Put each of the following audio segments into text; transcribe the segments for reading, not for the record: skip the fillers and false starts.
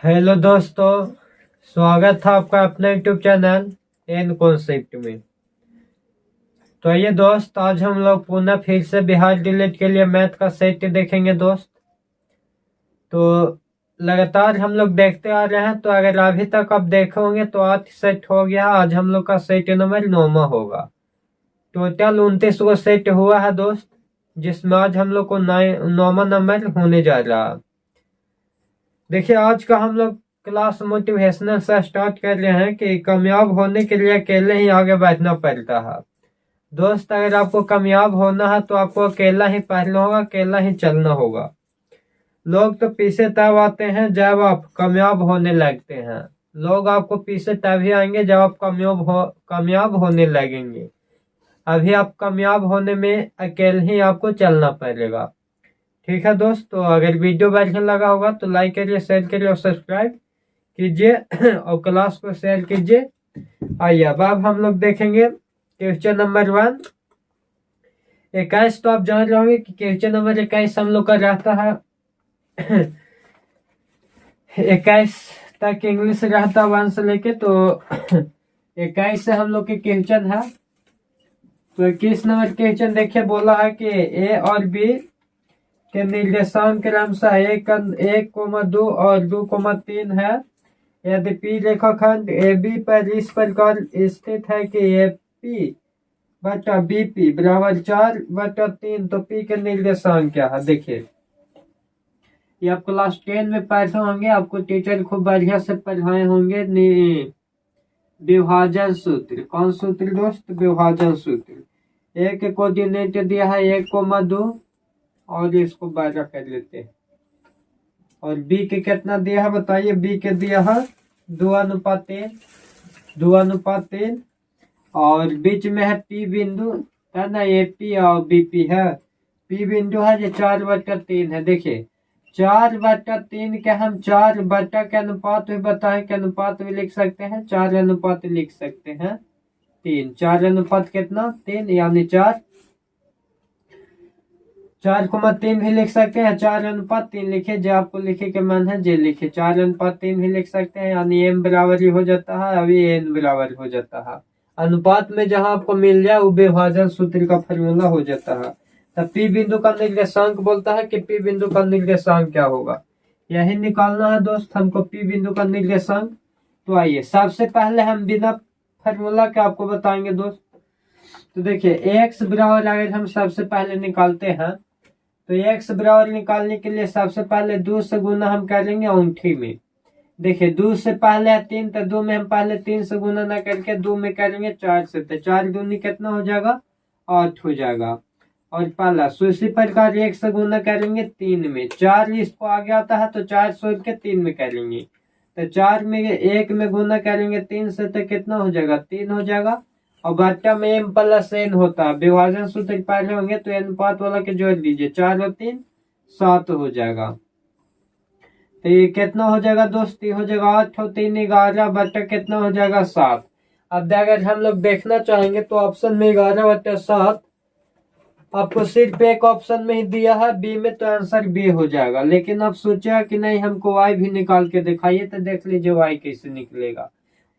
Hello दोस्तों, स्वागत था आपका अपने यूट्यूब चैनल एन कॉन्सेप्ट में। तो आइए दोस्त, आज हम लोग पुनः फिर से बिहार डिलीट के लिए मैथ का सेट देखेंगे दोस्त। तो लगातार हम लोग देखते आ रहे हैं, तो अगर अभी तक आप देखे होंगे तो आज सेट हो गया। आज हम लोग का सेट नंबर 9वां होगा। टोटल 29 को सेट हुआ है दोस्त, जिसमें आज हम लोग को 9वां नंबर होने जा रहा है। देखिए, आज का हम लोग क्लास मोटिवेशनल से स्टार्ट कर रहे हैं कि कामयाब होने के लिए अकेले ही आगे बढ़ना पड़ता है। दोस्त, अगर आपको कामयाब होना है तो आपको अकेला ही पढ़ना होगा, अकेला ही चलना होगा। लोग तो पीछे तब आते हैं जब आप कामयाब होने लगते हैं। लोग आपको पीछे तभी आएंगे जब आप कामयाब होने लगेंगे। अभी आप कामयाब होने में अकेले ही आपको चलना पड़ेगा। ठीक है दोस्त, तो अगर वीडियो बढ़िया लगा होगा तो लाइक करिए, शेयर करिए और सब्सक्राइब कीजिए और क्लास को शेयर कीजिए। आइए अब हम लोग देखेंगे क्वेश्चन नंबर 1 21। तो आप जान रहे होंगे कि क्वेश्चन नंबर 21 हम लोग का रहता है 21 तक इंग्लिश रहता है 1 से लेके। तो 21 से हम लोग के क्वेश्चन है। तो 21 नंबर क्वेश्चन देखिए, बोला है कि ए और बी के निर्देशांक क्रमशः 1,2 और 2,3 है। यदि पी रेखाखंड ए बी पर इस प्रकार स्थित है कि ए पी बटा बी पी बराबर 4/3, तो पी के निर्देशांक क्या है। देखिए, ये आप क्लास 10 में पढ़े होंगे, आपको टीचर खूब बढ़िया से पढ़ाए होंगे। विभाजन सूत्र। कौन सूत्र दोस्त? विभाजन सूत्र। ए के कोऑर्डिनेट दिया है 1,2 और इसको 12 कर लेते हैं। और बी के कितना दिया है बताइए? बी के दिया है 2:3, 2:3। और बीच में है पी बिंदु, है ना, ए पी और बी पी है। पी बिंदु है जो 4/3 है। देखिए, 4/3 के हम 4 बटा के अनुपात भी बताए के अनुपात भी लिख सकते हैं, 4 अनुपात लिख सकते हैं 3। 4 अनुपात कितना? 3, यानी 4,3 भी लिख सकते हैं। 4/3 लिखे, जो आपको लिखे के मन है जे लिखे। 4/3 भी लिख सकते हैं, यानी एम बराबर ही हो जाता है, अभी एन बराबर हो जाता है। अनुपात में जहां आपको मिल जाए वो विभाजन सूत्र का फॉर्मूला हो जाता है। तब पी बिंदु का निर्देशांक बोलता है कि पी बिंदु का निर्देशांक क्या होगा, यही निकालना है दोस्त हमको, पी बिंदु का निर्देशांक। तो आइए सबसे पहले हम बिना फॉर्मूला के आपको बताएंगे दोस्त। तो देखिए, एक्स बराबर अगर हम सबसे पहले निकालते हैं, तो एक्स बराबर निकालने के लिए सबसे पहले 2 से गुना हम करेंगे अंगूठी में। देखिए, 2 से पहले है 3, तो 2 में हम पहले 3 से गुना ना करके 2 में करेंगे 4 से, तो 4 दूनी कितना हो जाएगा? 8 हो जाएगा। और प्लस उसी प्रकार 1 से गुना करेंगे 3 में, 4 इसको आगे आता है तो 4 छोड़ के 3 में करेंगे, तो 4 में 1 में गुना करेंगे 3 से, तो कितना हो जाएगा? 3 हो जाएगा। और बट्टा में m प्लस n होता है, विभाजन सूत्र पढ़े होंगे, तो अनुपात वाला के जोड़ दीजिए, 4 और 3 7 हो जाएगा। तो ये कितना हो जाएगा दोस्त? ये हो जाएगा 8 और 3 11 बट्टा कितना हो जाएगा? 7। अब अगर हम लोग देखना चाहेंगे तो ऑप्शन में 11/7 आपको सिर्फ एक ऑप्शन में ही दिया है, बी में, तो आंसर बी हो जाएगा। लेकिन अब सोचा कि नहीं हमको वाई भी निकाल के दिखाइए, तो देख लीजिए वाई कैसे निकलेगा।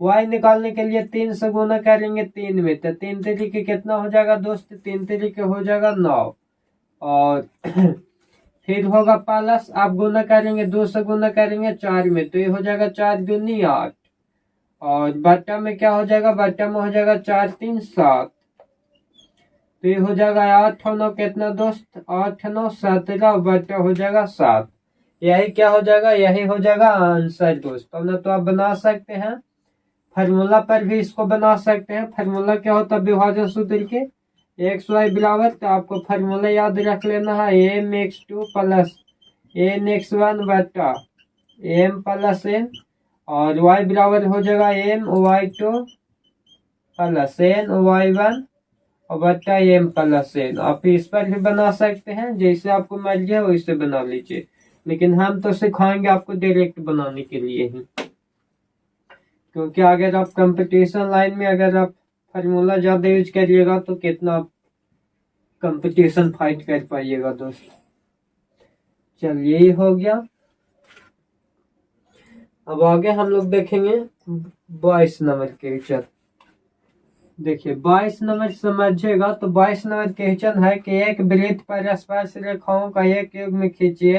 वाई निकालने के लिए 3 से गुना करेंगे 3 में, तो 3 तरीके कितना हो जाएगा दोस्त? 3 तरीके हो जाएगा 9। और फिर होगा प्लस, आप गुना करेंगे 2 से गुना करेंगे 4 में, तो ये हो जाएगा 4 दूनी 8। और बट्टा में क्या हो जाएगा? बट्टा में हो जाएगा 4 3 7, तो ये हो जाएगा 8 और 9 कितना दोस्त? 8 9 17 बट्टा हो जाएगा 7। यही क्या हो जाएगा? यही हो जाएगा आंसर दोस्तों। ना तो आप बना सकते हैं, फार्मूला पर भी इसको बना सकते हैं। फार्मूला क्या होता है विभाजन सूत्र के? एक्स वाई बराबर, तो आपको फार्मूला याद रख लेना है, mx2 प्लस nx1 बटा m प्लस n। और y बराबर हो जाएगा my2 प्लस ny1 और बटा m प्लस n। आप इस पर भी बना सकते हैं, जैसे आपको मिल जाए वैसे बना लीजिए, लेकिन हम तो सिखाएंगे आपको डायरेक्ट बनाने के लिए ही। क्योंकि अगर आप कंपटीशन लाइन में अगर आप फार्मूला ज्यादा यूज करिएगा तो कितना आप कंपटीशन फाइट कर पाइएगा दोस्त। चलिए, ये हो गया। अब आगे हम लोग देखेंगे 22 नंबर क्वेश्चन। देखिए 22 नंबर समझिएगा। तो 22 नंबर क्वेश्चन है कि एक वृत्त पर स्पर्श रेखाओं का एक युग्म खींचिए।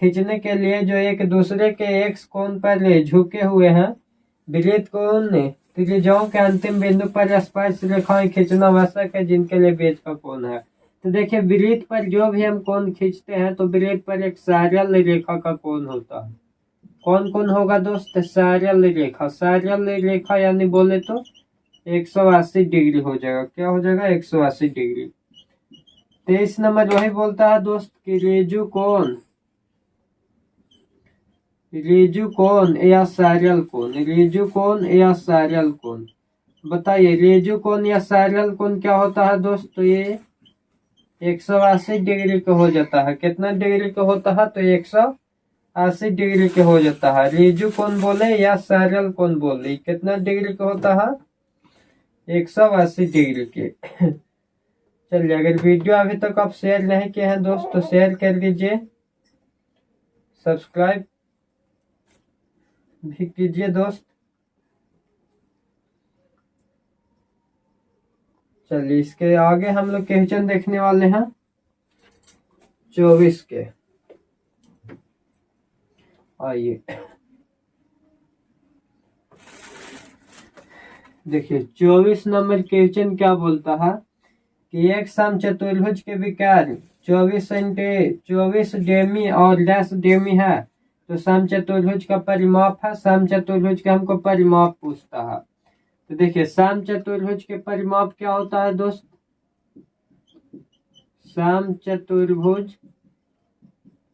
खींचने के लिए जो एक दूसरे के एक्स कोण पर झुके हुए हैं, वृत्त कोण त्रिभुजों के अंतिम बिंदु पर स्पर्श रेखाएं खींचना आवश्यक है जिनके लिए बीच का कोण है। तो देखिए वृत्त पर जो भी हम कोण खींचते हैं तो वृत्त पर एक सरल रेखा का कोण होता है। कौन कौन होगा दोस्त? सरल रेखा। सरल रेखा यानी बोले तो 180 डिग्री हो जाएगा। क्या हो जाएगा? 180 डिग्री। 23 नंबर वही बोलता है दोस्त कि रेजु कोण, रेजु कोण या सरल कोण, रेजु कोण या सरल कोण। बताइए रेजु कोण या सरल कोण क्या होता है दोस्त? तो ये 180 डिग्री का हो जाता है। कितना डिग्री का होता है? तो 180 डिग्री के हो जाता है। रेजु कोण बोले या सरल कोण बोले, कितना डिग्री का होता है? 180 डिग्री के। चलिए अगर वीडियो अभी तक आप शेयर नहीं किए हैं दोस्त तो शेयर कर दीजिए, सब्सक्राइब भी कीजिए दोस्त। चलिए इसके आगे हम लोग क्वेश्चन देखने वाले हैं 24 के। आइए देखिए 24 नंबर क्वेश्चन क्या बोलता है कि एक समचतुर्भुज के विकर्ण 24 डेमी और 10 डेमी है तो समचतुर्भुज का परिमाप है। समचतुर्भुज का हमको परिमाप पूछता है। तो देखिए समचतुर्भुज के परिमाप क्या होता है दोस्त? समचतुर्भुज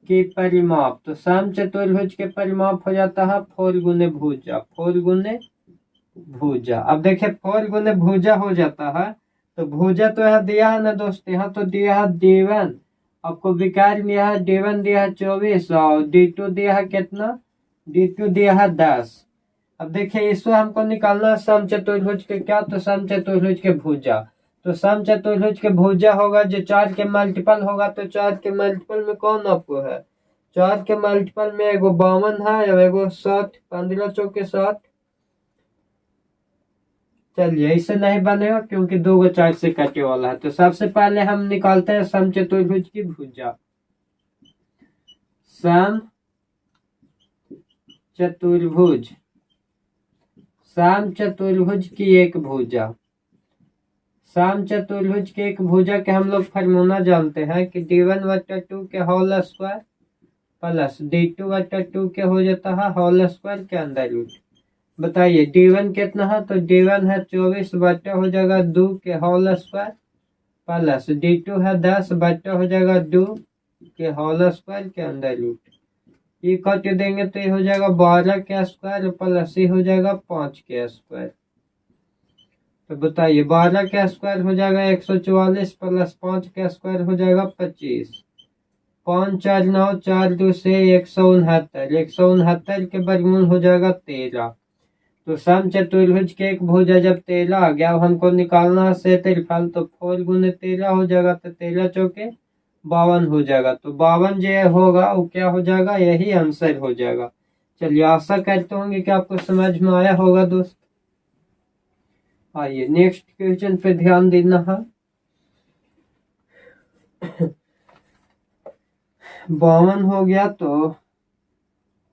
के परिमाप, तो समचतुर्भुज के परिमाप हो जाता है 4 गुने भुजा, 4 गुने भुजा। अब देखिए 4 गुने भुजा हो जाता है तो भुजा तो यहाँ दिया है ना दोस्त, यहाँ तो दिया है D1, आपको विकर्ण दिया है D1 दिया है 24 और D2 दिया है कितना? D2 दिया है 10। अब देखिए इसको हमको निकालना है समचतुर्भुज के क्या? तो समचतुर्भुज के भुजा। तो समचतुर्भुज के भुजा होगा जो 4 के मल्टीपल होगा, तो 4 के मल्टीपल में कौन आपको है? 4 के मल्टीपल में एगो 52 है और एगो 60, 15 चौके 60। चलिए इससे नहीं बनेगा क्योंकि 2 को 4 से कटे वाला है। तो सबसे पहले हम निकालते हैं समचतुर्भुज की भुजा। समचतुर्भुज, समचतुर्भुज की एक भुजा, समचतुर्भुज के एक भुजा के हम लोग फॉर्मूला जानते हैं कि D1/2 के होल स्क्वायर प्लस D2/2 के हो जाता है होल स्क्वायर के अंदर रूट। बताइए D1 कितना है? तो D1 है 24 बट्टा हो जाएगा 2 के होल स्क्वायर प्लस D2 है 10 बट्टा हो जाएगा 2 के होल स्क्वायर के अंदर रूट। ये काट देंगे तो ये हो जाएगा 12 के स्क्वायर प्लस ये हो जाएगा 5 के स्क्वायर। तो बताइए 12 के स्क्वायर हो जाएगा 144 प्लस 5 के स्क्वायर हो जाएगा 25। 5 4 9 4 2 से 169, 169 के वर्गमूल हो जाएगा 13। तो समचतुर्भुज के एक भुजा जब 13 आ गया, अब हमको निकालना है क्षेत्रफल, तो 4 गुने 13 हो जाएगा तो 13 चौके 52 हो जाएगा। तो 52 जो होगा वो क्या हो जाएगा? यही आंसर हो जाएगा। चलिए आशा करते होंगे कि आपको समझ में आया होगा दोस्त। आइए नेक्स्ट क्वेश्चन पे ध्यान देना है। 52 हो गया तो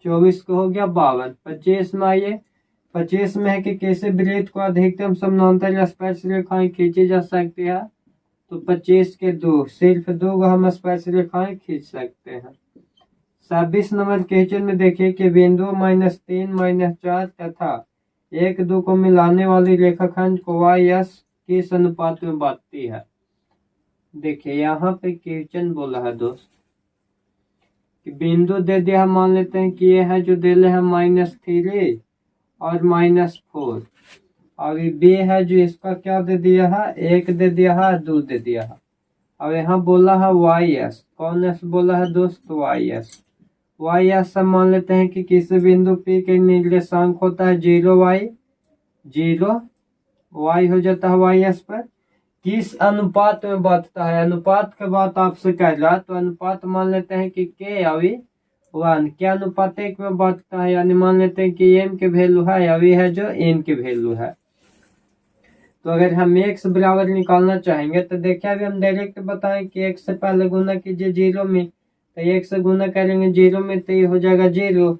24 को हो गया 52। 25 में आइए, 25 में है कि कैसे वृत्त को अधिकतम समानांतर स्पर्श रेखाएं खींची जा सकती है। तो 25 के 2, सिर्फ 2 को हम स्पर्श रेखाएं खींच सकते हैं। 26 नंबर क्वेश्चन में देखिए कि बिंदु -3 -4 तथा 1 2 को मिलाने वाली रेखाखंड को YS किस अनुपात में बांटती है। देखिए यहाँ पे क्वेश्चन बोला है दोस्त कि बिंदु दे दिया, हम मान लेते हैं कि ये है जो दे रहे हैं -3 और -4, और ये बी है जो इसका क्या दे दिया है? 1 दे दिया है, 2 दे दिया है। अब यहाँ बोला है YS, कौन एस बोला है दोस्त? YS। YS सब मान लेते हैं कि किसी बिंदु P के निर्देशांक होता है 0y, 0y हो जाता है YS पर। किस अनुपात में बांटता है? अनुपात के बात आपसे कर रहा, तो अनुपात मान लेते हैं कि K और 1 क्या अनुपात 1 में बढ़ता है, यानी मान लेते हैं कि m के वैल्यू है अभी है जो n के वैल्यू है। तो अगर हम x बराबर निकालना चाहेंगे तो देखिए अभी हम डायरेक्ट बताएं कि x से पहले गुना कीजिए 0 में, तो 1 से गुना करेंगे 0 में तो ये हो जाएगा 0,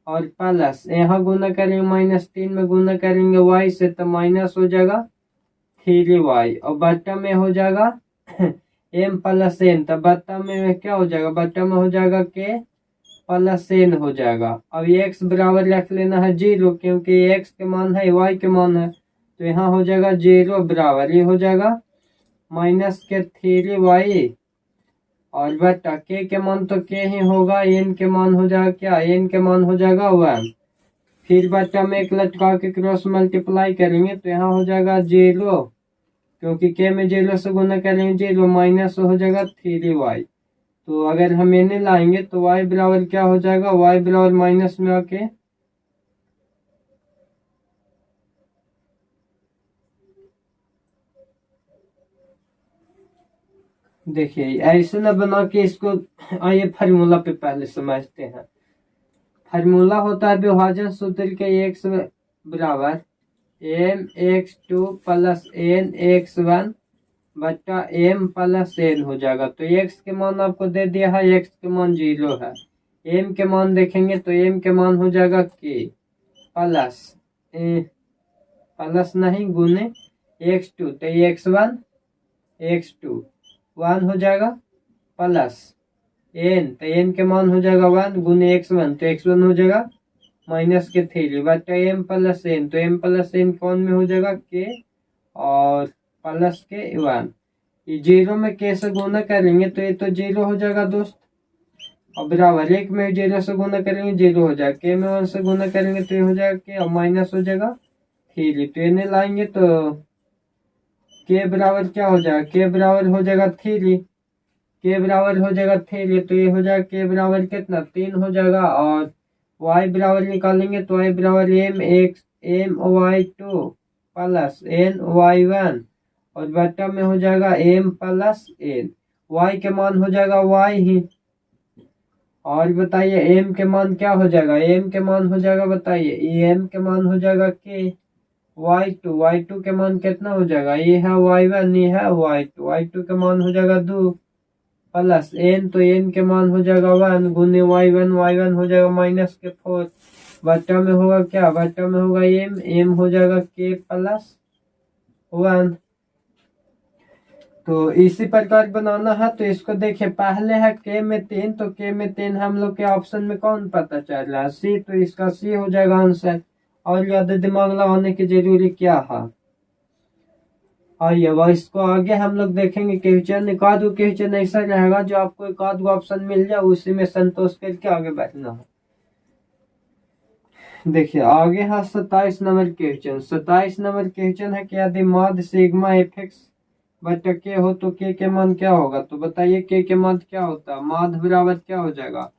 और प्लस यहाँ गुना करेंगे -3 में गुना करेंगे y से तो माइनस हो जाएगा 3y, और बट्टा में हो जाएगा m प्लस n, तो बट्टा में क्या हो जाएगा, बट्टा में हो जाएगा k प्लस n हो जाएगा। अब ये x बराबर रख लेना है 0, क्योंकि x के मान है y के मान है, तो यहाँ हो जाएगा 0 बराबर ये हो जाएगा -3y, और बटा k के मान तो k ही होगा, n के मान हो जाएगा क्या, n के मान हो जाएगा 1, फिर बटा में एक लटका के क्रॉस मल्टीप्लाई करेंगे तो यहाँ हो जाएगा 0, क्योंकि k में 0 से गुना करेंगे 0, माइनस हो जाएगा 3y। तो अगर हम n लाएंगे तो y बराबर क्या हो जाएगा, y बराबर माइनस में आके देखिए ऐसे ना बना के इसको, आइए फार्मूला पे पहले समझते हैं। फार्मूला होता है विभाजन सूत्र के x बराबर mx2 प्लस nx1 बटा m प्लस n हो जाएगा। तो x के मान आपको दे दिया है, x के मान 0 है, m के मान देखेंगे तो m के मान हो जाएगा k प्लस नहीं गुने x2, तो x1 x2 1 हो जाएगा, प्लस n, तो n के मान हो जाएगा 1 गुने x1, तो x1 हो जाएगा माइनस के 3 बटा m प्लस n, तो m प्लस n कौन में हो जाएगा k, और प्लस के 1, ये 0 में k से गुना करेंगे तो ये तो 0 हो जाएगा दोस्त, और बराबर 1 में 0 से गुना करेंगे 0 हो जाएगा, k में 1 से गुना करेंगे तो ये हो जाएगा k, और माइनस हो जाएगा 3, तो n लाएंगे तो k बराबर क्या हो जाएगा, k बराबर हो जाएगा 3, k बराबर हो जाएगा 3, तो ये हो जाएगा k बराबर कितना 3 हो जाएगा, और y बराबर निकालेंगे तो y बराबर my2 प्लस ny1, और बटा में हो जाएगा m प्लस n, y के मान हो जाएगा y ही, और बताइए m के मान क्या हो जाएगा, m के मान हो जाएगा बताइए, m के मान हो जाएगा k, y2 के मान कितना हो जाएगा, ये है y1 ये है y2 के मान हो जाएगा 2 प्लस n, तो n के मान हो जाएगा 1 गुने y1 हो जाएगा -4, बट्टा में होगा क्या, बट्टा में होगा m हो जाएगा k प्लस 1। तो इसी प्रकार बनाना है, तो इसको देखिए पहले है k में 3, तो k में 3 हम लोग के ऑप्शन में कौन पता चल रहा है c, तो इसका c हो जाएगा आंसर, और ज्यादा दिमाग लगाने की जरूरी क्या है। आइए वह इसको आगे हम लोग देखेंगे क्वेश्चन, एक आध क्वेश्चन ऐसा रहेगा जो आपको एक आध ऑप्शन मिल जाए उसी में संतोष करके आगे बैठना है। देखिए आगे है 27 नंबर क्वेश्चन। 27 नंबर क्वेश्चन है कि यदि माध्य सिग्मा एफ एक्स बटा के हो तो के मान क्या होगा, तो बताइए के मान क्या होता है, माध्य बराबर क्या हो जाएगा।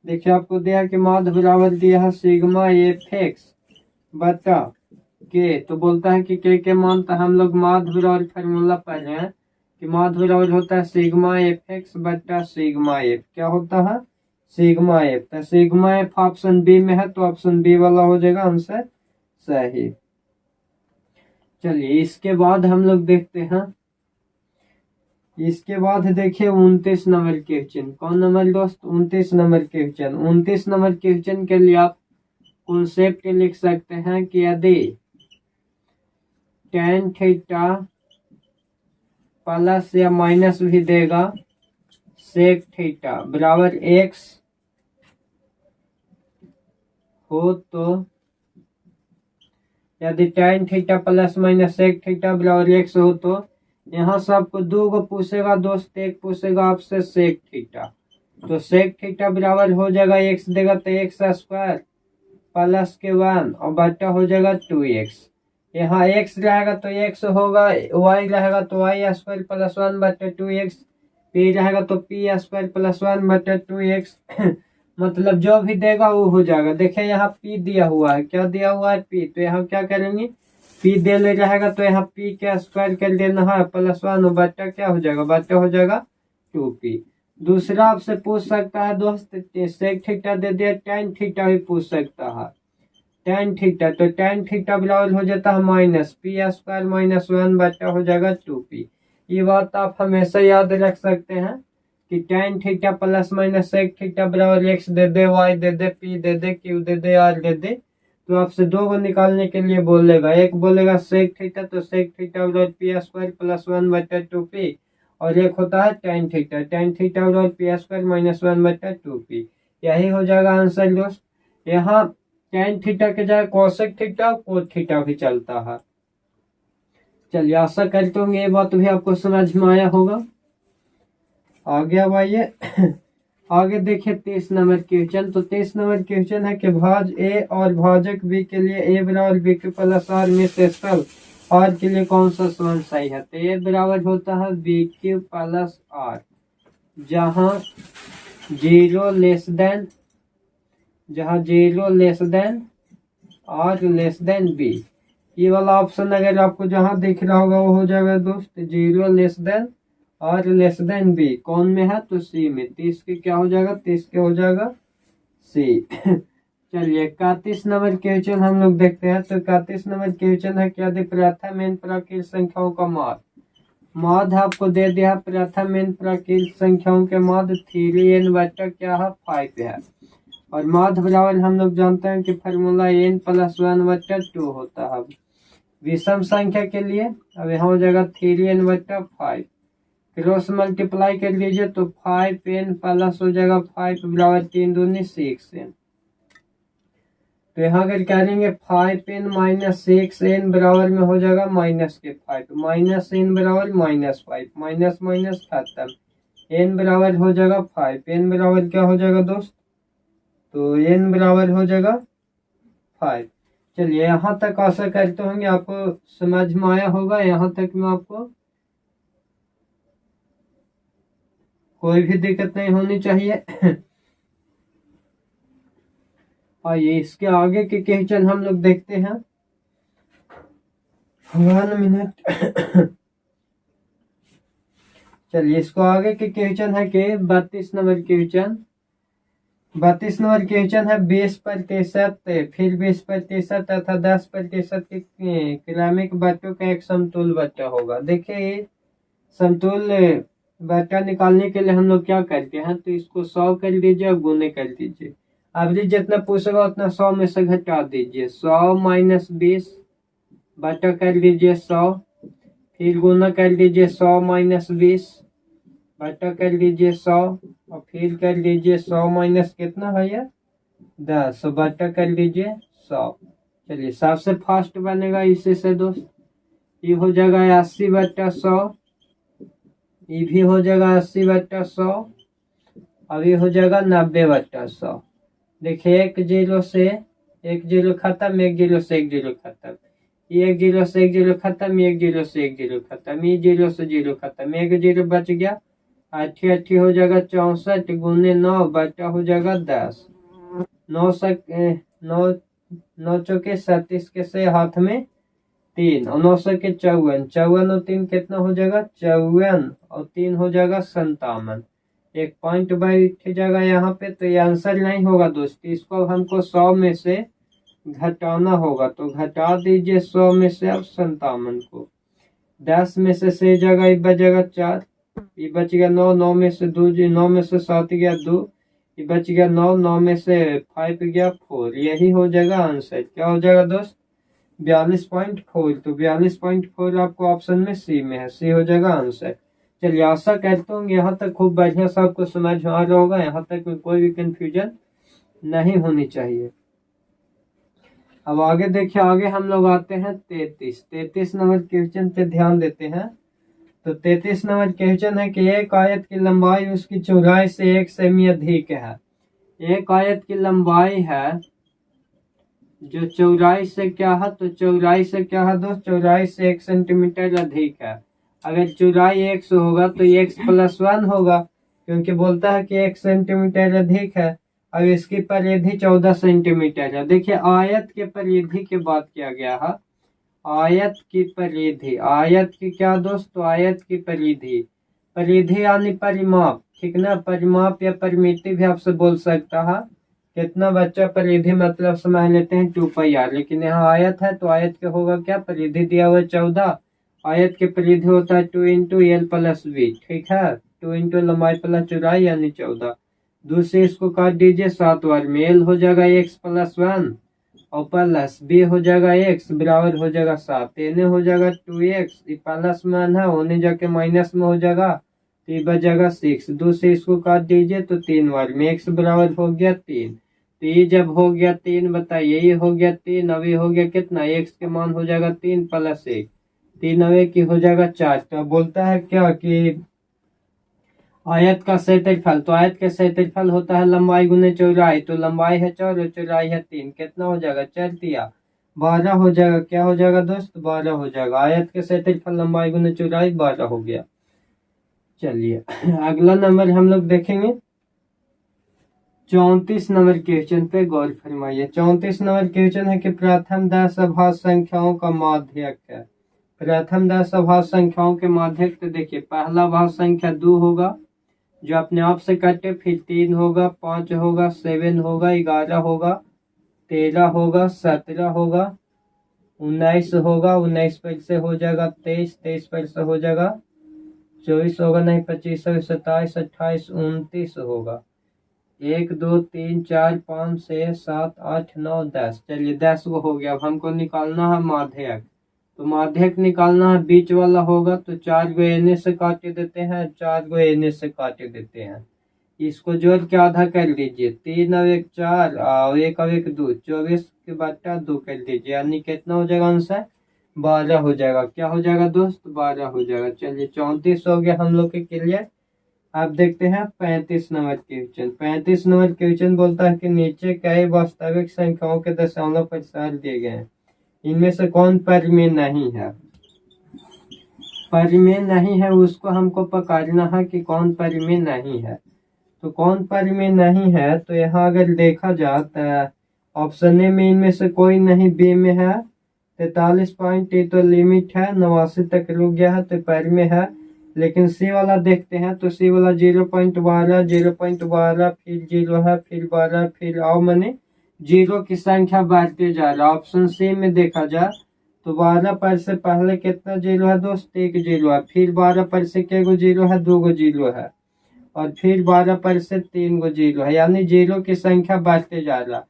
देखिए आपको दिया कि माध्य बराबर दिया है सिग्मा एफ एक्स बटा के, तो बोलता है कि के मान, तो हम लोग माध्य बराबर फार्मूला पढ़ रहे हैं कि माध्य बराबर होता है सिग्मा एफ एक्स बटा सिग्मा एफ, क्या होता है सिग्मा एफ, तो सिग्मा एफ ऑप्शन बी में है, तो ऑप्शन बी वाला हो जाएगा आंसर सही। चलिए इसके बाद हम लोग देखते हैं, इसके बाद देखिए 29 नंबर क्वेश्चन। कौन नंबर दोस्त, 29 नंबर क्वेश्चन। 29 नंबर क्वेश्चन के लिए आप कॉन्सेप्ट लिख सकते हैं कि यदि tan थीटा प्लस या माइनस भी देगा सेक थीटा बराबर x हो, तो यदि tan theta plus minus sec theta बराबर x हो, तो यहाँ से आपको दो गो पूछेगा दोस्त, एक पूछेगा आपसे सेक थीटा, तो सेक थीटा बराबर हो जाएगा x देगा तो x² प्लस के 1 और बटा हो जाएगा 2x, यहाँ x रहेगा तो x होगा, y रहेगा तो y² प्लस 1 बटा 2x, p रहेगा तो p² प्लस 1 बटा 2x मतलब जो भी देगा वो हो जाएगा। देखिए यहाँ p दिया हुआ है, क्या दिया हुआ है p, तो यहाँ क्या करेंगे p दे ले रहेगा तो यहाँ p के स्क्वायर कर देना है प्लस 1 बटा क्या हो जाएगा, बटा हो जाएगा 2p, दूसरा आपसे पूछ सकता है दोस्त सेक थीटा दे दिया, tan थीटा भी पूछ सकता है। tan थीटा, तो tan थीटा बराबर हो जाता है माइनस पी स्क्वायर माइनस 1 बटा हो जाएगा 2p। ये बात आप हमेशा याद रख सकते हैं कि tan theta plus minus sec theta बराबर x दे दे, y दे दे, p दे दे, q दे दे, r दे दे, तो आपसे दो को निकालने के लिए बोलेगा। एक बोलेगा सेक थीटा, तो सेक थीटा बराबर पी स्क्वायर प्लस 1 बटा 2p, और एक होता है tan थीटा, tan थीटा बराबर पी स्क्वायर माइनस 1 बटा 2p। यही हो जाएगा आंसर दोस्त। यहाँ tan थीटा के जगह कोसेक थीटा कोट थीटा भी चलता है। चलिए आशा करते होंगे ये बात भी आपको समझ में आया होगा। आगे अब आइए आगे देखिए 23 नंबर क्वेश्चन। तो 23 नंबर क्वेश्चन है कि भाज ए और भाजक बी के लिए ए बराबर बी क्यू प्लस आर में से सब आर के लिए कौन सा समान सही है। तो ए बराबर होता है बी क्यू प्लस आर, जहाँ zero less than R less than B. ये वाला ऑप्शन अगर आपको जहाँ दिख रहा होगा वो हो जाएगा दोस्त जीरो लेस देन और लेस देन बी। कौन में है तो सी में। 30 के क्या हो जाएगा, 30 के हो जाएगा सी। चलिए 31 नंबर क्वेश्चन हम लोग देखते हैं। तो 31 नंबर क्वेश्चन है क्या दे प्रथम एन प्राकृत संख्याओं का माध्य आपको दे दिया। प्रथम एन प्राकृत संख्याओं के माध्य 3n बटा क्या है 5 है, और माध्य बराबर हम लोग जानते हैं कि फार्मूला n प्लस 1 बटा 2 होता है विषम संख्या के लिए। अब यहाँ हो जाएगा 3n बटा 5, क्रॉस मल्टीप्लाई कर लीजिए तो 5n प्लस हो जाएगा 5 बराबर 3 दूनी 6n। तो यहाँ अगर करेंगे 5n माइनस 6n बराबर में हो जाएगा माइनस के 5, माइनस n बराबर माइनस 5, माइनस माइनस खत्म, n बराबर हो जाएगा 5, n बराबर क्या हो जाएगा दोस्त, तो n बराबर हो जाएगा 5। चलिए यहाँ तक आशा करते होंगे आपको समझ में आया होगा। यहाँ तक में आपको कोई भी दिक्कत नहीं होनी चाहिए। आइए इसके आगे के क्वेश्चन हम लोग देखते हैं। 1 मिनट। चलिए इसको आगे के क्वेश्चन है कि 32 नंबर क्वेश्चन। 32 नंबर क्वेश्चन है 20% फिर 20% तथा 10% के क्रमिक बट्टों का एक समतुल बट्टा होगा। देखिए समतुल बट्टा निकालने के लिए हम लोग क्या करते हैं, तो इसको 100 कर दीजिए और गुने कर दीजिए। एवरेज जितना पूछेगा उतना 100 में से घटा दीजिए। 100 माइनस 20 बटा कर लीजिए 100, फिर गुना कर लीजिए 100 माइनस 20 बटा कर लीजिए 100, और फिर कर लीजिए 100 माइनस कितना भैया 10 बटा कर लीजिए 100। चलिए सबसे फास्ट बनेगा इसी से दोस्त। ये हो जाएगा 80 बटा 100, ये भी हो जाएगा 80 बटा 100, अब ये हो जाएगा 90 बटा 100। देखिए एक जीरो से एक जीरो खत्म, एक जीरो से एक जीरो खत्म, ये एक जीरो से एक जीरो खत्म, एक जीरो से एक जीरो खत्म, ये जीरो से जीरो खत्म, एक जीरो बच गया। 8 8 हो जाएगा 64 गुने 9 बटा हो जाएगा 10। 9 चौके 37 के से हाथ में 3 और 9 के 54, 54 और 3 कितना हो जाएगा 54 और 3 हो जाएगा 57। एक पॉइंट बैठ जाएगा यहाँ पे, तो ये आंसर नहीं होगा दोस्त। इसको हमको 100 में से घटाना होगा, तो घटा दीजिए 100 में से अब 57 को। 10 में से जगह ये बचेगा 4, ये बच गया 9, 9 में से 2, 9 में से 7 गया 2, ये बच गया 9, 9 में से 5 गया 4। यही हो जाएगा आंसर। क्या हो जाएगा दोस्त 42.4। तो 42.4 आपको ऑप्शन में सी में है, सी हो जाएगा आंसर। चलिए आशा करता हूँ यहाँ तक खूब बढ़िया से आपको समझ आ रहा होगा। यहाँ तक में कोई भी कंफ्यूजन नहीं होनी चाहिए। अब आगे देखिए, आगे हम लोग आते हैं 33 नंबर क्वेश्चन पे ध्यान देते हैं। तो 33 नंबर क्वेश्चन है कि एक आयत की लंबाई उसकी चौड़ाई से 1 सेमी अधिक है। एक आयत की लंबाई है जो चौड़ाई से क्या है, तो चौड़ाई से क्या है दोस्त, चौड़ाई से 1 सेंटीमीटर अधिक है। अगर चौड़ाई 100 होगा तो x प्लस 1 होगा, क्योंकि बोलता है कि 1 सेंटीमीटर अधिक है। अब इसकी परिधि 14 सेंटीमीटर है। देखिए आयत के परिधि की बात किया गया है। आयत की परिधि, आयत की क्या दोस्त, तो आयत की परिधि, परिधि यानी परिमाप। ठीक ना। परिमाप या परिमिति भी आपसे बोल सकता है। कितना बच्चा परिधि मतलब समझ लेते हैं 2πr, लेकिन यहाँ आयत है तो आयत के होगा क्या, परिधि दिया हुआ 14, आयत के परिधि होता है 2 इंटू एल प्लस बी, ठीक है, 2 इंटू लंबाई प्लस चौड़ाई यानी 14। दूसरे इसको काट दीजिए 7 बार में, एल हो जाएगा x प्लस 1 और प्लस बी हो जाएगा x बराबर हो जाएगा 7, एन हो जाएगा 2x, प्लस मान है होने जाके माइनस में हो जाएगा तो ये बचेगा 6। दूसरे इसको काट दीजिए तो 3 बार में, x बराबर हो गया 3, तो ये जब हो गया 3 बताइए, ये हो गया 3, अब ये हो गया कितना, x के मान हो जाएगा 3 प्लस 1, 3 अब 1 की हो जाएगा 4। तो बोलता है क्या कि आयत का क्षेत्रफल, तो आयत का क्षेत्रफल होता है लंबाई गुने चौड़ाई, तो लंबाई है 4 और चौड़ाई है 3, कितना हो जाएगा 4 तिया 12 हो जाएगा। क्या हो जाएगा दोस्त, 12 हो जाएगा। आयत के क्षेत्रफल लंबाई गुने चौड़ाई 12 हो गया। चलिए अगला नंबर हम लोग देखेंगे 34 नंबर क्वेश्चन पे गौर फरमाइए। 34 नंबर क्वेश्चन है कि प्रथम 10 अभाज्य संख्याओं का माध्यक है। प्रथम 10 अभाज्य संख्याओं के माध्यक, तो देखिए पहला अभाज्य संख्या 2 होगा जो अपने आप से कटे, फिर 3 होगा, 5 होगा, 7 होगा, 11 होगा, 13 होगा, 17 होगा, 19 होगा, 19 पर से हो जाएगा 23, 23 पर से हो जाएगा 24 होगा, नहीं 25 होगा, 27, 28, 29 होगा, 1 2 3 4 5 6 7 8 9 10। चलिए 10 को हो गया। अब हमको निकालना है माध्यक, तो माध्यक निकालना है, बीच वाला होगा तो 4 को एने से काटे देते हैं, 4 को एने से काटे देते हैं, इसको जोड़ के आधा कर लीजिए, 3 और 1 4 और 1 और 1 2, 24 के बट्टा 2 कर लीजिए, यानी कितना हो जाएगा आंसर, 12 हो जाएगा। क्या हो जाएगा दोस्त, 12 हो जाएगा। चलिए 34 हो गया हम लोग के क्लियर। आप देखते हैं 35 नंबर क्वेश्चन। 35 नंबर क्वेश्चन बोलता है कि नीचे कई वास्तविक संख्याओं के दशमलव प्रतिशत दिए गए हैं, इनमें से कौन परिमेय नहीं है। परिमेय नहीं है उसको हमको पकड़ना है कि कौन परिमेय नहीं है। तो कौन परिमेय नहीं है, तो यहाँ अगर देखा जाए तो ऑप्शन ए में इनमें से कोई नहीं, बी में है 43 पॉइंट, ये तो लिमिट है 89 तक रुक गया है तो परिमेय है। लेकिन सी वाला देखते हैं तो सी वाला 0.12 0.12 फिर 0 है, फिर 12, फिर आओ मैंने जीरो की संख्या बढ़ते जा रहा है। ऑप्शन सी में देखा जाए तो 12 पर से पहले कितना जीरो है दोस्त, 1 जीरो है, फिर 12 पर से क्या गो जीरो है, 2 गो जीरो है, और फिर 12 पर से 3 गो जीरो है, यानी जीरो की संख्या बढ़ते जा रहा।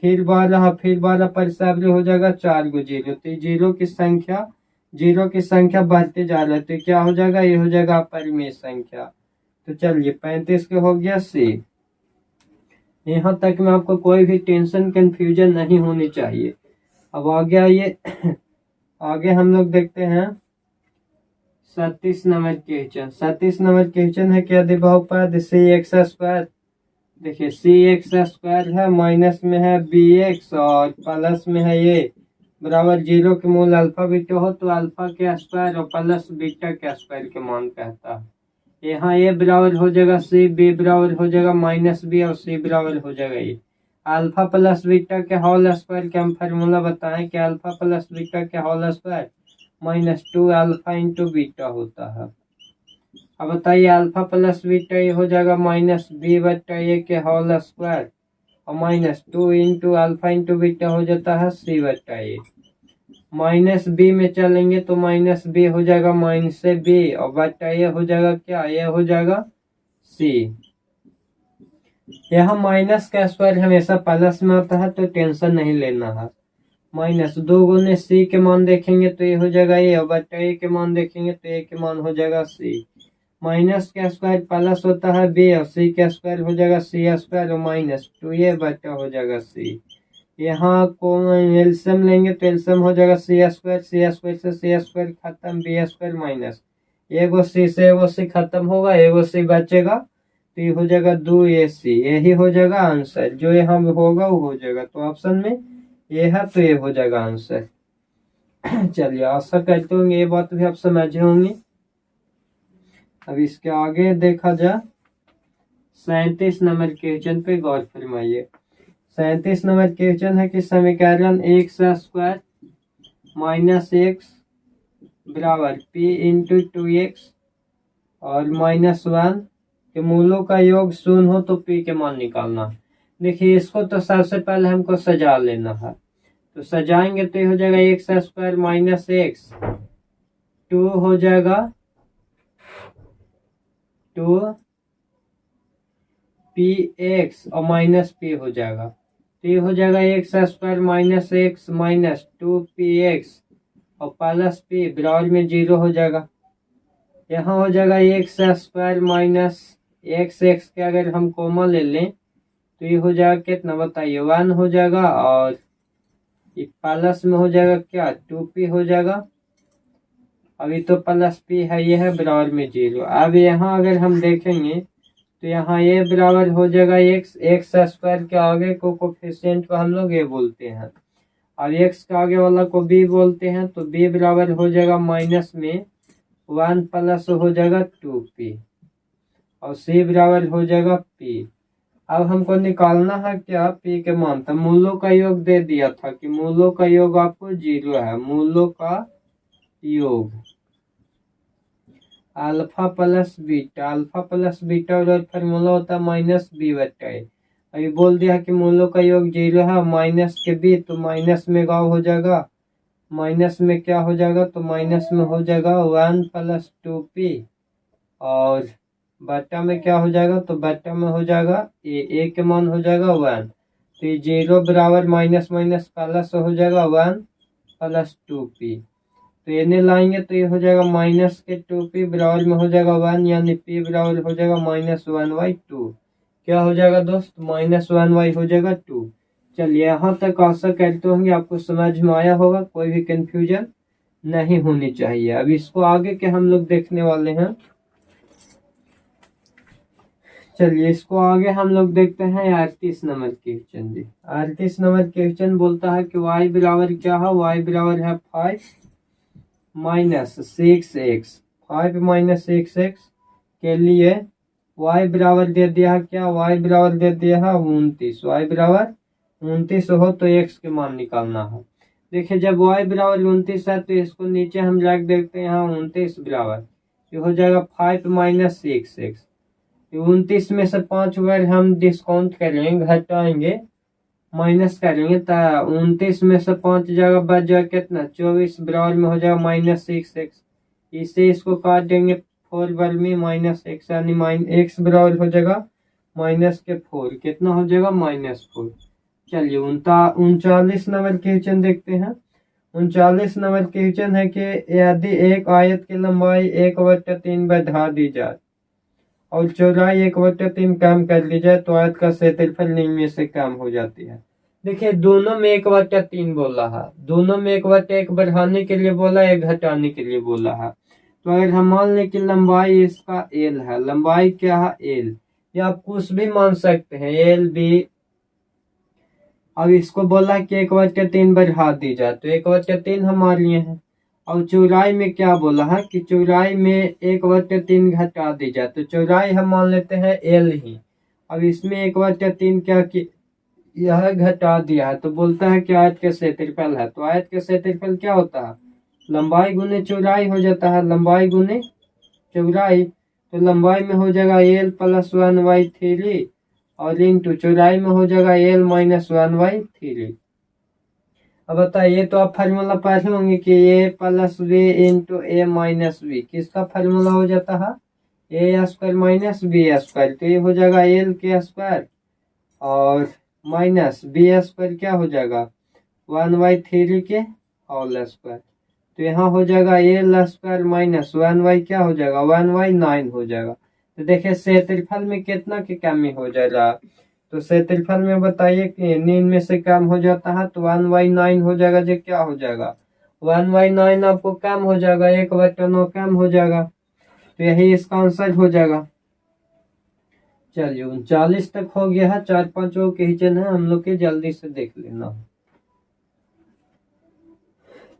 फिर 12 पर से अब हो जाएगा 4 गो जीरो, तो जीरो की संख्या बढ़ते जा रहा है, तो क्या हो जाएगा, ये हो जाएगा अपरिमेय संख्या। तो चलिए 35 के हो गया सी। यहाँ तक में आपको कोई भी टेंशन कंफ्यूजन नहीं होनी चाहिए। अब आगे आइए आगे हम लोग देखते हैं 37 नंबर क्वेश्चन। 37 नंबर क्वेश्चन है कि यदि बहुपद सी एक्स स्क्वायर, देखिए सी एक्स स्क्वायर है, माइनस में है बी एक्स और प्लस में है ये बराबर 0 के मूल अल्फा बीटा हो, तो अल्फा के स्क्वायर और प्लस बीटा के स्क्वायर के मान कहता है। यहाँ ए बराबर हो जाएगा सी, बी बराबर हो जाएगा माइनस बी और सी बराबर हो जाएगा ये। अल्फा प्लस बीटा के होल स्क्वायर के हम फार्मूला बताएं कि अल्फा प्लस बीटा के whole square -2 alpha into beta होता है। अब बताइए अल्फा प्लस बीटा ये हो जाएगा -b/a के होल स्क्वायर और -2 इंटू अल्फा इंटू बीटा हो जाता है c/a। माइनस बी में चलेंगे तो माइनस बी हो जाएगा माइनस से बी और बटा ये हो जाएगा क्या, ये हो जाएगा सी। यहाँ माइनस का स्क्वायर हमेशा प्लस में आता है तो टेंशन नहीं लेना है। -2 गुने सी के मान देखेंगे तो ये हो जाएगा ये, और बटा ए के मान देखेंगे तो ए के मान हो जाएगा सी। माइनस का स्क्वायर प्लस होता है बी और सी का स्क्वायर हो जाएगा सी स्क्वायर और -2 ये बटा हो जाएगा सी। यहाँ को एलसीएम लेंगे तो एलसीएम हो जाएगा सी स्क्वायर से सी स्क्वायर खत्म, बी स्क्वायर माइनस एगो सी से एगो सी खत्म होगा, एगो सी बचेगा तो ये हो जाएगा 2ac। यही हो जाएगा आंसर, जो यहाँ होगा वो हो जाएगा। तो ऑप्शन में ये है तो ये हो जाएगा आंसर। चलिए आशा करते होंगे ये बात भी आप समझे होंगे। अब इसके आगे देखा जाए 37 नंबर क्वेश्चन पे गौर फरमाइए। 37 नंबर क्वेश्चन है कि समीकरण एक्स स्क्वायर -x बराबर p इंटू 2x और -1 कि मूलों का योग शून्य हो तो p के मान निकालना। देखिए इसको तो सबसे पहले हमको सजा लेना है, तो सजाएंगे तो ये हो जाएगा एक्स स्क्वायर माइनस एक्स, 2 हो जाएगा 2 पी एक्स और माइनस पी हो जाएगा, तो ये हो जाएगा x square minus x minus 2px और प्लस पी बराबर में 0 हो जाएगा। यहाँ हो जाएगा x square minus x, x के अगर हम कॉमन ले लें तो ये हो जाएगा कितना बताइए 1 हो जाएगा, और ये प्लस में हो जाएगा क्या 2p हो जाएगा, अभी तो प्लस p है, ये है बराबर में 0। अब यहाँ अगर हम देखेंगे तो यहाँ ये बराबर हो जाएगा एक्स, एक्स स्क्वायर के आगे को कोफिशिएंट को हम लोग ये बोलते हैं, और एक्स के आगे वाला को बी बोलते हैं, तो बी बराबर हो जाएगा माइनस में 1 प्लस हो जाएगा 2p और सी बराबर हो जाएगा p। अब हमको निकालना है क्या p के मान, तो मूलों का योग दे दिया था कि मूलों का योग आपको 0 है, मूलों का योग alpha plus beta, alpha plus beta और फार्मूला होता है माइनस बी बटा ए। अभी बोल दिया कि मूलों का योग 0 है, माइनस के बी तो माइनस में गाँव हो जाएगा, माइनस में क्या हो जाएगा तो माइनस में हो जाएगा 1 प्लस 2p और बटा में क्या हो जाएगा तो बटा में हो जाएगा ए के मान हो जाएगा 1, तो ये 0 बराबर माइनस माइनस प्लस हो जाएगा 1 प्लस 2p, तो ये लाएंगे तो ये हो जाएगा माइनस के 2p बराबर में हो जाएगा 1, यानी p बराबर हो जाएगा -1/2। क्या हो जाएगा दोस्त -1 हो जाएगा 2। चलिए यहाँ तक आशा करते होंगे आपको समझ में आया होगा, कोई भी कंफ्यूजन नहीं होनी चाहिए। अब इसको आगे के हम लोग देखने वाले हैं। चलिए इसको आगे हम लोग देखते हैं 38 नंबर क्वेश्चन। जी 38 नंबर क्वेश्चन बोलता है कि y बराबर क्या है, y बराबर है 5 माइनस 6x, 5 माइनस 6x के लिए y बराबर दे दिया है क्या, y बराबर दे दिया है 29, y बराबर 29 हो तो x के मान निकालना है। देखिए जब y बराबर 29 है तो इसको नीचे हम रख देते हैं यहाँ 29 बराबर, ये हो जाएगा 5 माइनस 6x, 29 में से 5 बार हम डिस्काउंट करेंगे, घटाएंगे, माइनस करेंगे तो 29 में से 5 जगह बच जाएगा कितना 24 बराबर में हो जाएगा -6x, इससे इसको काट देंगे 4 बार में -x, यानी x बराबर हो जाएगा माइनस के 4, कितना हो जाएगा -4। चलिए 39 नंबर क्वेश्चन देखते हैं। 39 नंबर क्वेश्चन है कि यदि एक आयत की लंबाई 1/3 बढ़ा दी जाए और चौड़ाई 1/3 कम कर ली जाए तो आयत का क्षेत्रफल निम्न में से कम हो जाती है। देखिए दोनों में 1/3 बोला है, दोनों में 1/1 बढ़ाने के लिए बोला है, 1 घटाने के लिए बोला है। तो अगर हम मान लें कि लंबाई इसका एल है, लंबाई क्या है एल, या आप कुछ भी मान सकते हैं एल बी। अब इसको बोला कि 1/3 बढ़ा दी जाए तो 1/3 हम मान लिए हैं, और चौड़ाई में क्या बोला है कि चौड़ाई में 1/3 घटा दी जाए तो चौड़ाई हम मान लेते हैं एल ही। अब इसमें 1/3 क्या कि यह घटा दिया है तो बोलता है कि आयत के क्षेत्रफल है, तो आयत के क्षेत्रफल क्या होता है लंबाई गुने चौड़ाई हो जाता है, लंबाई गुने चौड़ाई, तो लंबाई में हो जाएगा एल प्लस 1/3 और इंटू चौड़ाई में हो जाएगा एल माइनस 1/3। अब बताइए तो आप फार्मूला पढ़े होंगे कि ए प्लस बी इंटू ए माइनस बी, किसका फार्मूला हो जाता है ए स्क्वायर माइनस बी स्क्वायर, तो ये हो जाएगा एल के स्क्वायर और माइनस बी स्क्वायर क्या हो जाएगा 1/3 के होल स्क्वायर, तो यहाँ हो जाएगा एल स्क्वायर माइनस 1 क्या हो जाएगा 1/9 हो जाएगा। तो देखिए क्षेत्रफल में कितना की कमी हो जाएगा, तो क्षेत्रफल में बताइए कि 9 में से कम हो जाता है तो 1/9 हो जाएगा, जो क्या हो जाएगा 1/9 आपको कम हो जाएगा, 1/9 कम हो जाएगा, तो यही इसका आंसर हो जाएगा। चलिए 39 तक हो गया है, 4-5 और क्वेश्चन है हम लोग के, जल्दी से देख लेना।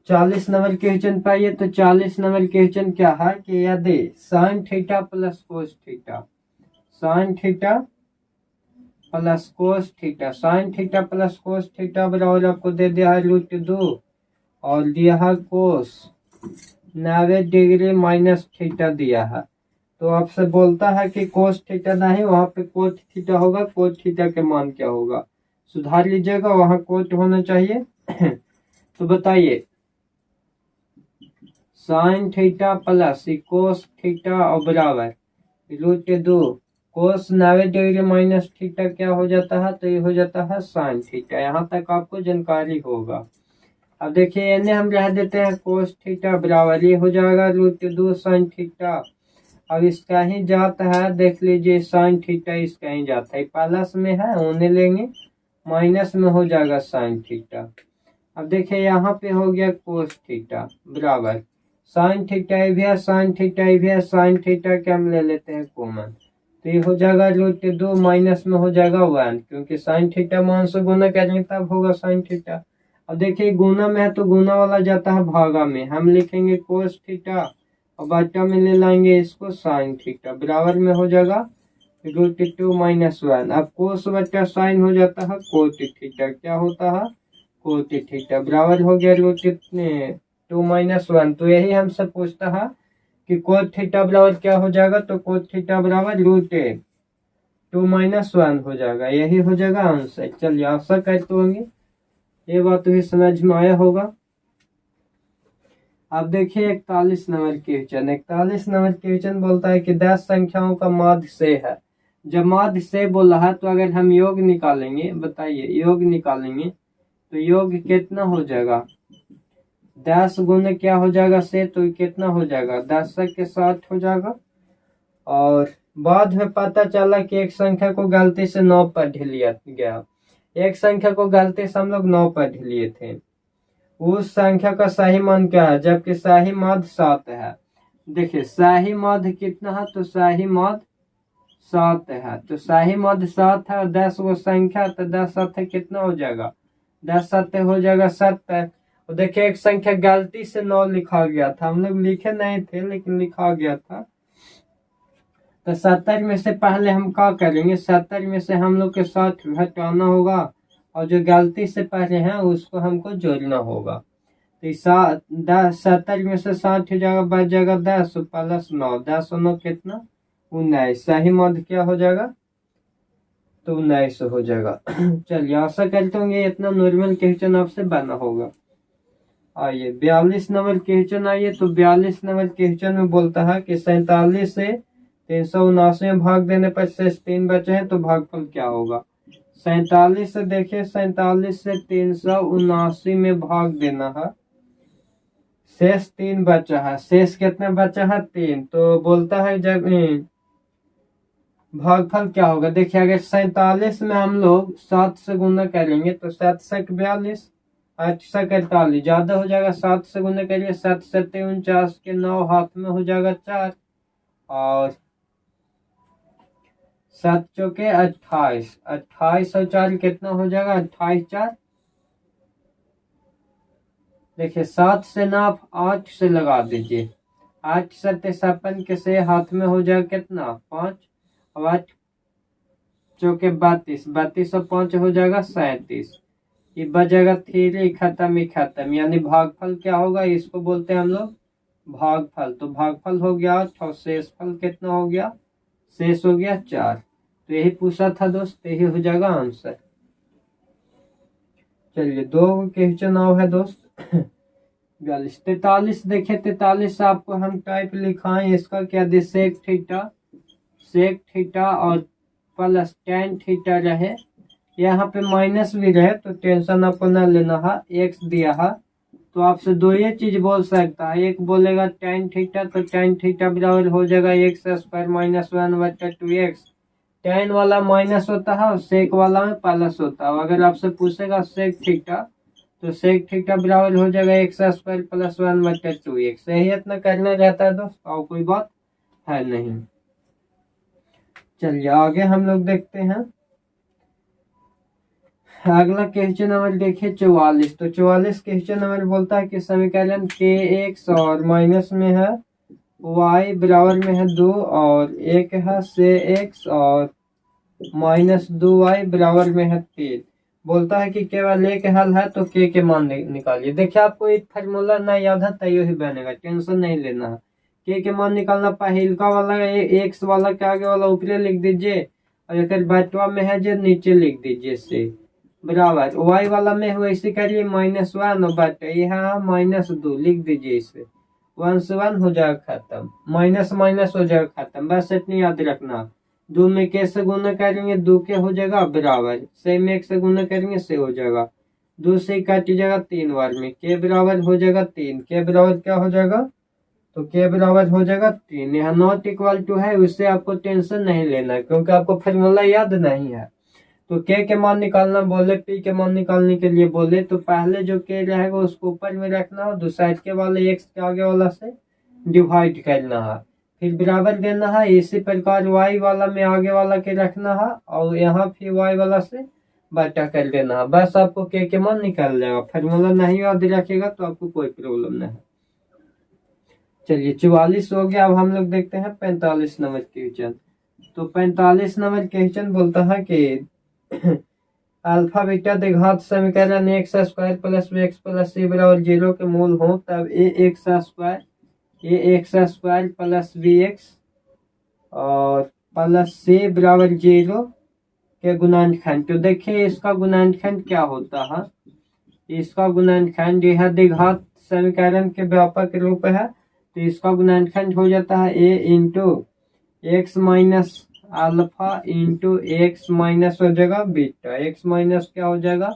40 नंबर क्वेश्चन पाइए, तो 40 नंबर क्वेश्चन क्या है कि यदि sine theta plus cos theta, sine theta plus cos theta, sine theta plus cos theta बराबर आपको दे दिया है √2 और दिया है कोस 90 डिग्री माइनस थीटा दिया है, तो आपसे बोलता है कि कोस थीटा नहीं, वहां पे कोट थीटा होगा। कोट थीटा के मान क्या होगा, सुधार लीजिएगा, वहां कोट होना चाहिए। तो बताइए, sine theta plus cos theta और बराबर √2 कोस 90 डिग्री माइनस थीटा क्या हो जाता है, तो ये हो जाता है साइन थीटा। यहाँ तक आपको जानकारी होगा। अब देखिए इन्हें हम रह देते हैं कोस थीटा बराबर ये हो जाएगा √2 साइन थीटा। अब इसका ही जाता है, देख लीजिए साइन थीटा इसका ही जाता है, प्लस में है उन्हें लेंगे, माइनस में हो जाएगा साइन थीटा। अब देखिए यहाँ पे हो गया कोस थीटा बराबर साइन थीटा भी है, साइन थीटा भी है, साइन थीटा के हम ले लेते हैं कॉमन, तो ये हो जाएगा √2 माइनस में हो जाएगा 1, क्योंकि साइन थीटा मान से गुना करेंगे तब होगा साइन थीटा। अब देखिए गुना में है तो गुना वाला जाता है भागा में, हम लिखेंगे कोस थीटा और बाटा में ले लाएंगे इसको साइन थीटा, बराबर में हो जाएगा √2 माइनस 1। अब कोस बटा साइन हो जाता है कोट थीटा, क्या होता है कोट थीटा, बराबर हो गया √2 माइनस 1। तो यही हमसे पूछता है कि कोट थीटा बराबर क्या हो जाएगा, तो कोट थीटा बराबर √2 माइनस 1 हो जाएगा, यही हो जाएगा आंसर। चलिए आशा करते होंगे ये बात भी समझ में आया होगा। अब देखिए 41 नंबर क्वेश्चन। 41 नंबर क्वेश्चन बोलता है कि 10 संख्याओं का माध्य से है। जब माध्य से बोला है तो अगर हम योग निकालेंगे, बताइए योग निकालेंगे तो योग कितना हो जाएगा, 10 गुने क्या हो जाएगा से, तो कितना हो जाएगा 10 के 60 हो जाएगा। और बाद में पता चला कि एक संख्या को गलती से 9 पर ढिलिया गया, एक संख्या को गलती से हम लोग 9 पर ढिलिए थे, उस संख्या का सही मान क्या है, जबकि सही माध्य 7 है। देखिए सही माध्य कितना है, तो सही माध्य 7 है, तो सही माध्य 7 है और 10 वो संख्या, तो 10 7 कितना हो जाएगा, 10 7 हो जाएगा 70। और देखिए एक संख्या गलती से 9 लिखा गया था, हम लोग लिखे नहीं थे लेकिन लिखा गया था, तो 70 में से पहले हम क्या करेंगे, 70 में से हम लोग के 60 घटाना होगा और जो गलती से पहले हैं उसको हमको जोड़ना होगा। तो 70 में से 60 हो जाएगा, बच जाएगा 10 प्लस 9, 10 और 9 कितना 19, सही माध्य क्या हो जाएगा, तो 19 हो जाएगा। चलिए आशा करते होंगे इतना नॉर्मल क्वेश्चन आपसे बना होगा। आइए 42 नंबर क्वेश्चन। आइए तो 42 नंबर क्वेश्चन में बोलता है कि 47 से 379 में भाग देने पर शेष 3 बचे हैं, तो भागफल क्या होगा। 47 से देखिए 47 से 379 में भाग देना है, शेष 3 बचा है, शेष कितना बचा है 3, तो बोलता है जब भागफल क्या होगा। देखिए अगर 47 में हम लोग 7 से गुना करेंगे तो 7 से 42, 8 से 48 ज्यादा हो जाएगा, 7 से गुना करिए 7 7 49 के 9 हाथ में हो जाएगा 4 और 7 चौके 28, 28 और 4 कितना हो जाएगा 28 4। देखिए 7 से नाप 8 से लगा दीजिए, 8 7 56 के से हाथ में हो जाएगा कितना 5 और 8 चौके 32, 32 और 5 हो जाएगा 37, ये बचेगा 3 खत्म ही खत्म, यानी भागफल क्या होगा, इसको बोलते हैं हम लोग भागफल। तो भागफल हो गया 8 और शेषफल कितना हो गया, शेष हो गया 4। तो यही पूछा था दोस्त, यही हो जाएगा आंसर। चलिए 2 क्वेश्चन और है दोस्त। 42 43 देखिए 43 आपको हम टाइप लिखाएं, इसका क्या दे, सेक थीटा और प्लस tan थीटा रहे, यहाँ पे माइनस भी रहे तो टेंशन आपको न लेना है, एक्स दिया है तो आपसे दो ये चीज बोल सकता है, एक बोलेगा tan थीटा, तो tan थीटा बराबर हो जाएगा x² माइनस 1/2x, tan वाला माइनस होता है और सेक वाला में प्लस होता है। अगर आपसे पूछेगा सेक थीटा, तो सेक थीटा बराबर हो जाएगा x² प्लस 1/2x, यही इतना करना रहता है दोस्त, और कोई बात है नहीं। चलिए आगे हम लोग देखते हैं। अगला क्वेश्चन नंबर देखिए 44। तो 44 क्वेश्चन नंबर बोलता है कि समीकरण के x और माइनस में है y बराबर में है 2 और एक है से x और माइनस 2y बराबर में है 3। बोलता है कि केवल एक हल है तो के मान निकालिए। देखिए आपको एक फार्मूला ना याद है तो ही बनेगा, टेंशन नहीं लेना है, के मान निकालना पहिलका वाला एक्स वाला के आगे वाला ऊपरे लिख दीजिए और एक बटवा में है जो नीचे लिख दीजिए से बराबर। वाई वाला में हुआ इसे करिए -1 बट यहाँ -2 लिख दीजिए इसे 1 से 1 हो जाएगा खत्म, माइनस माइनस हो जाएगा खत्म। बस इतनी याद रखना। 2 में के से गुना करेंगे 2 के हो जाएगा बराबर, से में 1 से गुना करेंगे से हो जाएगा 2 से कट जाएगा 3 बार में, के बराबर हो जाएगा 3, के बराबर क्या हो जाएगा तो के बराबर हो जाएगा 3। यहाँ नॉट इक्वल टू है उससे आपको टेंशन नहीं लेना क्योंकि आपको फॉर्मूला याद नहीं है। तो के मान निकालना बोले, पी के मान निकालने के लिए बोले तो पहले जो के रहेगा उसको ऊपर में रखना है, दो साइड के वाले एक्स के आगे वाला से डिवाइड करना है, फिर बराबर देना है। इसी प्रकार वाई वाला में आगे वाला के रखना है और यहाँ फिर वाई वाला से बटा कर देना है। बस आपको के मान निकाल जाएगा। फॉर्मूला नहीं याद रखेगा तो आपको कोई प्रॉब्लम नहीं। चलिए 44 हो गया। अब हम लोग देखते हैं 45 नंबर क्वेश्चन। तो 45 नंबर क्वेश्चन बोलता है कि अल्फा बीटा द्विघात समीकरण x square plus b x plus c बराबर 0 के मूल हो तब a x square plus b x और प्लस सी बराबर 0 के गुणनखंड। तो देखिए इसका गुणनखंड क्या होता है। इसका गुणनखंड यह द्विघात समीकरण के व्यापक रूप है तो इसका गुणनखंड हो जाता है a into x minus alpha into x minus हो जाएगा बीटा, एक्स माइनस क्या हो जाएगा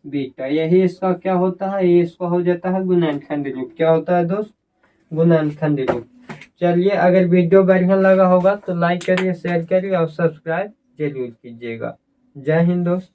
बीटा। यही इसका क्या होता है, ये इसका हो जाता है गुणनखंड रूप। क्या होता है दोस्त, गुणनखंड रूप। चलिए अगर वीडियो बढ़िया लगा होगा तो लाइक करिए, शेयर करिए और सब्सक्राइब जरूर कीजिएगा। जय हिंद दोस्त।